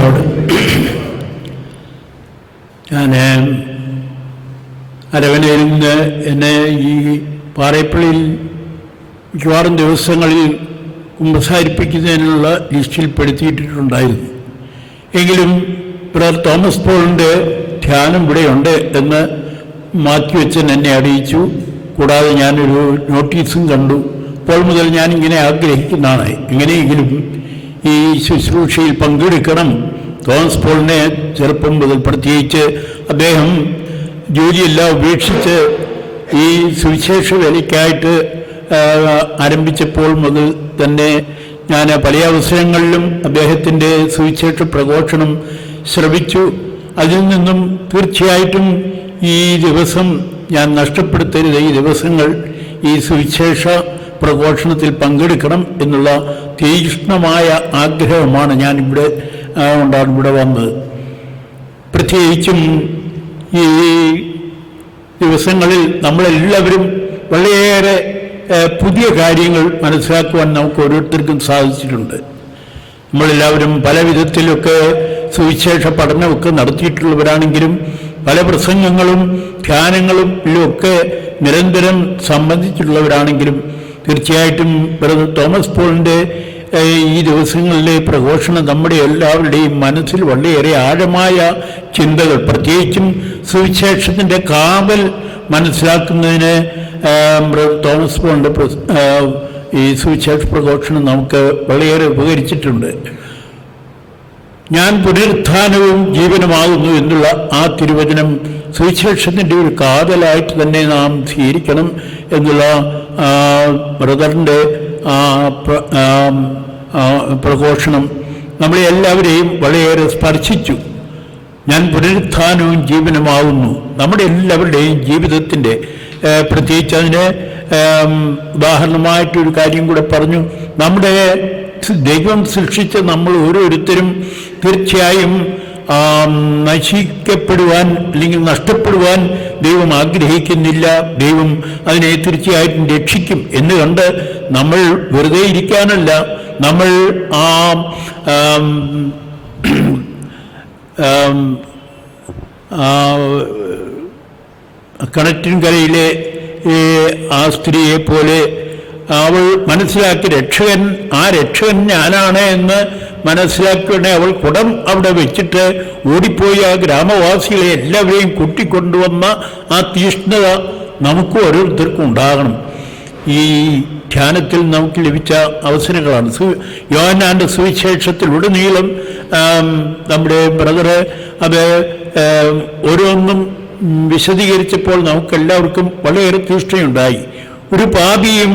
Lord. ഞാൻ അരവനയിൽ നിന്ന് എന്നെ ഈ പാറേപ്പള്ളിയിൽ മിക്കവാറും ദിവസങ്ങളിൽ കുമ്പസാരിപ്പിക്കുന്നതിനുള്ള ലിസ്റ്റിൽ പെടുത്തിയിട്ടുണ്ടായിരുന്നു. എങ്കിലും ബ്രദർ തോമസ് പോളിൻ്റെ ധ്യാനം ഇവിടെയുണ്ട് എന്ന് മാത്യു അച്ഛൻ എന്നെ അറിയിച്ചു. കൂടാതെ ഞാനൊരു നോട്ടീസും കണ്ടു. അപ്പോൾ മുതൽ ഞാനിങ്ങനെ ആഗ്രഹിക്കുന്നതാണ്, എങ്ങനെയെങ്കിലും ഈ ശുശ്രൂഷയിൽ പങ്കെടുക്കണം. തോമസ് പോളിനെ ചെറുപ്പം മുതൽ, പ്രത്യേകിച്ച് അദ്ദേഹം ജോലിയെല്ലാം ഉപേക്ഷിച്ച് ഈ സുവിശേഷ വേലയ്ക്കായിട്ട് ആരംഭിച്ചപ്പോൾ മുതൽ തന്നെ ഞാൻ പല അവസരങ്ങളിലും അദ്ദേഹത്തിൻ്റെ സുവിശേഷ പ്രഘോഷണം ശ്രവിച്ചു. അതിൽ നിന്നും തീർച്ചയായിട്ടും ഈ ദിവസം ഞാൻ നഷ്ടപ്പെടുത്തരുത്. ഈ ദിവസങ്ങൾ ഈ സുവിശേഷ പ്രഘോഷണത്തിൽ പങ്കെടുക്കണം എന്നുള്ള തീക്ഷ്ണമായ ആഗ്രഹമാണ് ഞാനിവിടെ കൊണ്ടാണ് ഇവിടെ വന്നത്. പ്രത്യേകിച്ചും ഈ ദിവസങ്ങളിൽ നമ്മളെല്ലാവരും വളരെയേറെ പുതിയ കാര്യങ്ങൾ മനസ്സിലാക്കുവാൻ നമുക്ക് ഓരോരുത്തർക്കും സാധിച്ചിട്ടുണ്ട്. നമ്മളെല്ലാവരും പല വിധത്തിലൊക്കെ സുവിശേഷ പഠനമൊക്കെ നടത്തിയിട്ടുള്ളവരാണെങ്കിലും പല പ്രസംഗങ്ങളും ധ്യാനങ്ങളും ഒക്കെ നിരന്തരം സംബന്ധിച്ചിട്ടുള്ളവരാണെങ്കിലും തീർച്ചയായിട്ടും ബ്രദർ തോമസ് പോളിൻ്റെ ഈ ദിവസങ്ങളിലെ പ്രഘോഷണം നമ്മുടെ എല്ലാവരുടെയും മനസ്സിൽ വളരെയേറെ ആഴമായ ചിന്തകൾ, പ്രത്യേകിച്ചും സുവിശേഷത്തിൻ്റെ കാവൽ മനസ്സിലാക്കുന്നതിന് ബ്രദർ തോമസ് പോളിൻ്റെ ഈ സുവിശേഷ പ്രഘോഷണം നമുക്ക് വളരെയേറെ ഉപകരിച്ചിട്ടുണ്ട്. ഞാൻ പുനരുത്ഥാനവും ജീവനുമാകുന്നു എന്നുള്ള ആ തിരുവചനം സുവിശേഷത്തിൻ്റെ ഒരു കാതലായിട്ട് തന്നെ നാം സ്വീകരിക്കണം എന്നുള്ള ബ്രദറിൻ്റെ പ്രഘോഷണം നമ്മളെ എല്ലാവരെയും വളരെയേറെ സ്പർശിച്ചു. ഞാൻ പുനരുത്ഥാനവും ജീവനുമാകുന്നു. നമ്മുടെ എല്ലാവരുടെയും ജീവിതത്തിൻ്റെ, പ്രത്യേകിച്ച് അതിന് ഉദാഹരണമായിട്ടൊരു കാര്യം കൂടെ പറഞ്ഞു. നമ്മുടെ ദൈവം സൃഷ്ടിച്ച നമ്മൾ ഓരോരുത്തരും തീർച്ചയായും നശിക്കപ്പെടുവാൻ അല്ലെങ്കിൽ നഷ്ടപ്പെടുവാൻ ദൈവം ആഗ്രഹിക്കുന്നില്ല. ദൈവം അതിനെ തീർച്ചയായിട്ടും രക്ഷിക്കും എന്ന് കണ്ട് നമ്മൾ വെറുതെ ഇരിക്കാനല്ല, നമ്മൾ കിണറ്റിൻകരയിലെ ആ സ്ത്രീയെ പോലെ അവൾ മനസ്സിലാക്കി ആ രക്ഷകൻ ഞാനാണ് എന്ന് മനസ്സിലാക്കിയോടെ അവൾ കുടം അവിടെ വെച്ചിട്ട് ഓടിപ്പോയി ആ ഗ്രാമവാസികളെ എല്ലാവരെയും കൂട്ടിക്കൊണ്ടുവന്ന ആ തീഷ്ണത നമുക്ക് ഓരോരുത്തർക്കും ഉണ്ടാകണം. ഈ ധ്യാനത്തിൽ നമുക്ക് ലഭിച്ച അവസരങ്ങളാണ്. യോഹന്നാൻ്റെ സുവിശേഷത്തിലുടനീളം നമ്മുടെ ബ്രദറ് അത് ഓരോന്നും വിശദീകരിച്ചപ്പോൾ നമുക്കെല്ലാവർക്കും വളരെയേറെ തീഷ്ണയുണ്ടായി. ഒരു പാപിയും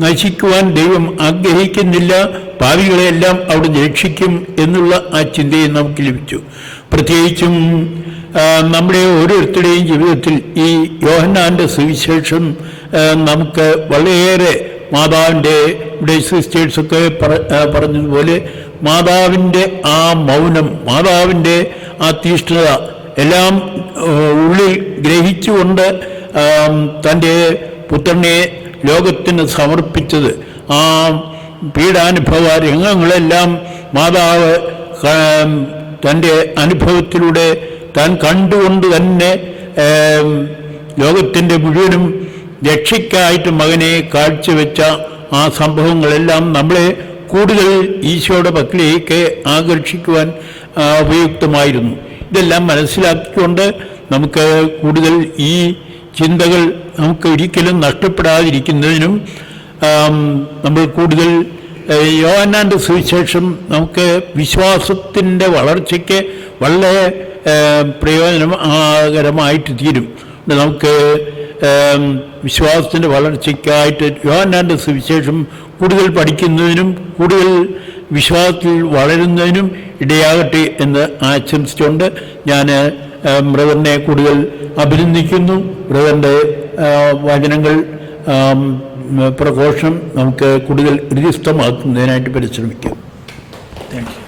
നശിക്കുവാൻ ദൈവം ആഗ്രഹിക്കുന്നില്ല, പാപികളെയെല്ലാം അവിടെ രക്ഷിക്കും എന്നുള്ള ആ ചിന്തയും നമുക്ക് ലഭിച്ചു. പ്രത്യേകിച്ചും നമ്മുടെ ഓരോരുത്തരുടെയും ജീവിതത്തിൽ ഈ യോഹന്നാൻ്റെ സുവിശേഷം നമുക്ക് വളരെയേറെ മാതാവിൻ്റെ, ഇവിടെ സിസ്റ്റേഴ്സൊക്കെ പറഞ്ഞതുപോലെ മാതാവിൻ്റെ ആ മൗനം, മാതാവിൻ്റെ ആ തീഷ്ണത എല്ലാം ഉള്ളിൽ ഗ്രഹിച്ചുകൊണ്ട് തൻ്റെ പുത്രനെ ലോകത്തിന് സമർപ്പിച്ചത്, ആ പീഡാനുഭവ രംഗങ്ങളെല്ലാം മാതാവ് തൻ്റെ അനുഭവത്തിലൂടെ താൻ കണ്ടുകൊണ്ട് തന്നെ ലോകത്തിൻ്റെ മുഴുവനും രക്ഷയ്ക്കായിട്ട് മകനെ കാഴ്ചവെച്ച ആ സംഭവങ്ങളെല്ലാം നമ്മളെ കൂടുതൽ ഈശോയുടെ പക്കലേക്ക് ആകർഷിക്കുവാൻ ഉപയുക്തമായിരുന്നു. ഇതെല്ലാം മനസ്സിലാക്കിക്കൊണ്ട് നമുക്ക് കൂടുതൽ ഈ ചിന്തകൾ നമുക്ക് ഒരിക്കലും നഷ്ടപ്പെടാതിരിക്കുന്നതിനും നമ്മൾ കൂടുതൽ യോഹന്നാൻ്റെ സുവിശേഷം നമുക്ക് വിശ്വാസത്തിൻ്റെ വളർച്ചയ്ക്ക് വളരെ പ്രയോജനകരമായിട്ട് തീരും. നമുക്ക് വിശ്വാസത്തിൻ്റെ വളർച്ചയ്ക്കായിട്ട് യോഹന്നാൻ്റെ സുവിശേഷം കൂടുതൽ പഠിക്കുന്നതിനും കൂടുതൽ വിശ്വാസത്തിൽ വളരുന്നതിനും ഇടയാകട്ടെ എന്ന് ആശംസിച്ചുകൊണ്ട് ഞാൻ ബ്രദറിനെ കൂടുതൽ അഭിനന്ദിക്കുന്നു. ബ്രദറിൻ്റെ വചനങ്ങൾ പ്രഘോഷണം നമുക്ക് കൂടുതൽ ഹൃദിസ്ഥമാക്കുന്നതിനായിട്ട് പരിശ്രമിക്കാം. Thank U.